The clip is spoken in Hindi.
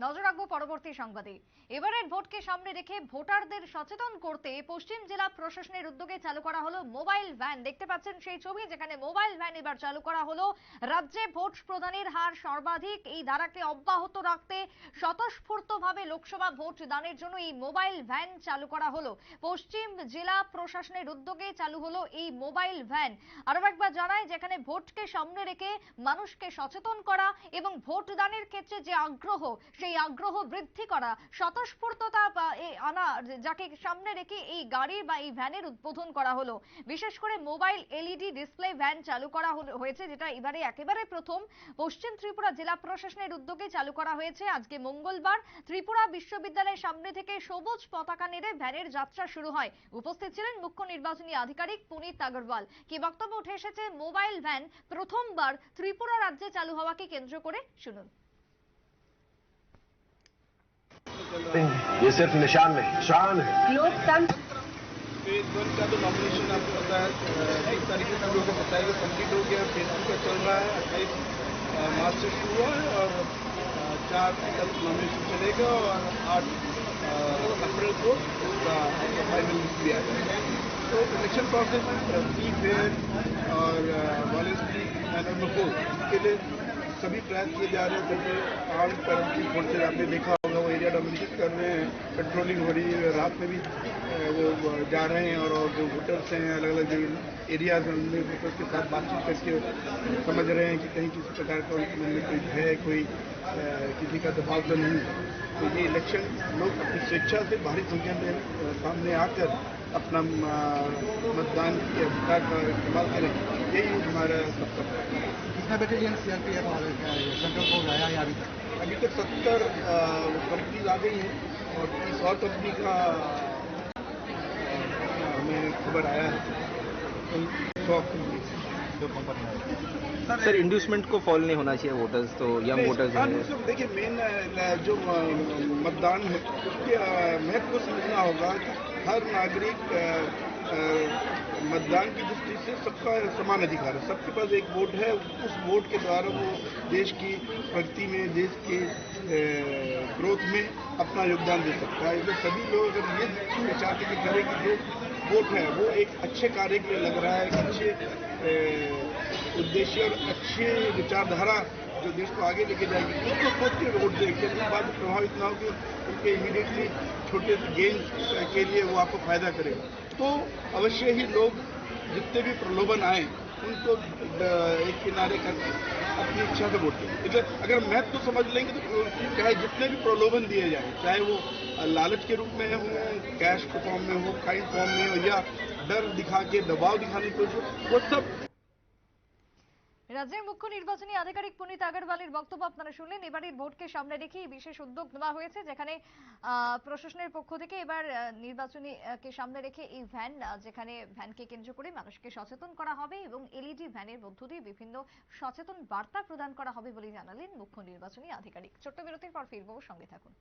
নজর রাখবো পরবর্তী সংবাদে। এবারের ভোটকে সামনে রেখে ভোটারদের সচেতন করতে পশ্চিম জেলা প্রশাসনের উদ্যোগে চালু করা হলো মোবাইল ভ্যান। দেখতে পাচ্ছেন সেই ছবি, যেখানে মোবাইল ভ্যান এবার চালু করা হলো। রাজ্যে ভোট প্রদানের হার সর্বাধিক, এই ধারাকে অব্যাহত রাখতে স্বতঃস্ফূর্তভাবে লোকসভা ভোট দানের জন্য এই মোবাইল ভ্যান চালু করা হলো। পশ্চিম জেলা প্রশাসনের উদ্যোগে চালু হলো এই মোবাইল ভ্যান। আরো একবার জানাই, যেখানে ভোটকে সামনে রেখে মানুষকে সচেতন করা এবং ভোট দানের ক্ষেত্রে যে আগ্রহ, সেই আগ্রহ বৃদ্ধি করা, স্বতঃস্ফূর্ততা আনা, যাকে সামনে রেখে এই গাড়ি বা এই ভ্যানের উদ্বোধন করা হলো। বিশেষ করে মোবাইল এলইডি ডিসপ্লে ভ্যান চালু করা হয়েছে, যেটা এবারে একেবারে প্রথম পশ্চিম ত্রিপুরা জেলা প্রশাসনের উদ্যোগে চালু করা হয়েছে। আজকে মঙ্গলবার ত্রিপুরা বিশ্ববিদ্যালয়ের সামনে থেকে সবুজ পতাকা নেড়ে ভ্যানের যাত্রা শুরু হয়। উপস্থিত ছিলেন মুখ্য নির্বাচনী আধিকারিক পুনিত আগরওয়াল। কি বক্তব্য উঠে এসেছে মোবাইল ভ্যান প্রথমবার ত্রিপুরা রাজ্যে চালু হওয়াকে কেন্দ্র করে, শুনুন। ये सिर्फ निशान नहीं, शान है। लोकतंत्र फेज 1 का तो नॉमिनेशन आपको पता है 30 तारीख को लोगों को बताया कि कंप्लीट हो गया। फेज 2 का चल रहा है, 28 मार्च से शुरू हुआ है और 4 तक नॉमिनेशन चलेगा और 8 अप्रैल को उसका फाइनल लिस्ट भी आएगा। तो इलेक्शन प्रोसेस फ्री फेयर और वॉलंटरी मैनर में हो, इसके लिए सभी प्रयास किए जा रहे हैं। जैसे आर्म्ड पैरामिलिट्री फोर्सेज आपने देखा होगा, वो एरिया डोमिनेशन कर रहे हैं, पेट्रोलिंग हो रही है, रात में भी वो जा रहे हैं और जो वोटर्स हैं अलग अलग जो एरियाज हैं उनमें वोटर्स के साथ बातचीत करके समझ रहे हैं कि कहीं किसी प्रकार का उनके मन में कोई भय, कोई किसी का दबाव तो नहीं है। तो ये इलेक्शन लोग अपनी स्वेच्छा से भारी संख्या में सामने आकर अपना मतदान के अधिकार का इस्तेमाल करें, यही हमारा सबका प्रयास है। कितना बटालियन सीआरपीएफ और सेंट्रल फोर्स आया है अभी तक? 70 कंपनीज आ गई हैं और 30 और कंपनी का हमें खबर आया है। 100 कंपनी सर इंड्यूसमेंट को फॉल नहीं होना चाहिए वोटर्स, तो यंग वोटर्स हैं। देखिए मेन जो मतदान है उसके महत्व को समझना होगा कि हर नागरिक मतदान की दृष्टि से सबका समान अधिकार है। सबके पास एक वोट है, उस वोट के द्वारा वो देश की प्रगति में, देश के ग्रोथ में अपना योगदान दे सकता है। इसलिए सभी लोग अगर ये विचार के करें कि जो वोट है वो एक अच्छे कार्य के लिए लग रहा है, अच्छे उद्देश्य और अच्छे विचारधारा जो देश को आगे लेके जाएगी, उसको सोच के वोट देंगे। इस बात से प्रभावित ना हो कि उनके इमीडिएटली छोटे गेन के लिए वो आपको फायदा करेगा। तो अवश्य ही लोग जितने भी प्रलोभन आए उनको एक किनारे करके अपनी इच्छा से वोट देंगे। इसलिए अगर महत्व तो समझ लेंगे तो चाहे जितने भी प्रलोभन दिए जाए, चाहे वो लालच के रूप में हो, कैश के फॉर्म में हो, फाइन फॉर्म में हो, या डर दिखा के दबाव दिखाने की कोशिश, वो सब। রাজ্যের মুখ্য নির্বাচনী আধিকারিক পুনিত আগরওয়ালের বক্তব্য আপনারা শুনলেন। এবারের ভোটকে সামনে রেখে বিশেষ উদ্যোগ নেওয়া হয়েছে, যেখানে প্রশাসনের পক্ষ থেকে এবার নির্বাচনী কে সামনে রেখে এই ভ্যান, যেখানে ভ্যানকে কেন্দ্র করে মানুষকে সচেতন করা হবে এবং এলইডি ভ্যানের মধ্য দিয়ে বিভিন্ন সচেতন বার্তা প্রদান করা হবে বলে জানালেন মুখ্য নির্বাচনী আধিকারিক। ছোট্ট বিরতির পর ফিরবো, সঙ্গে থাকুন।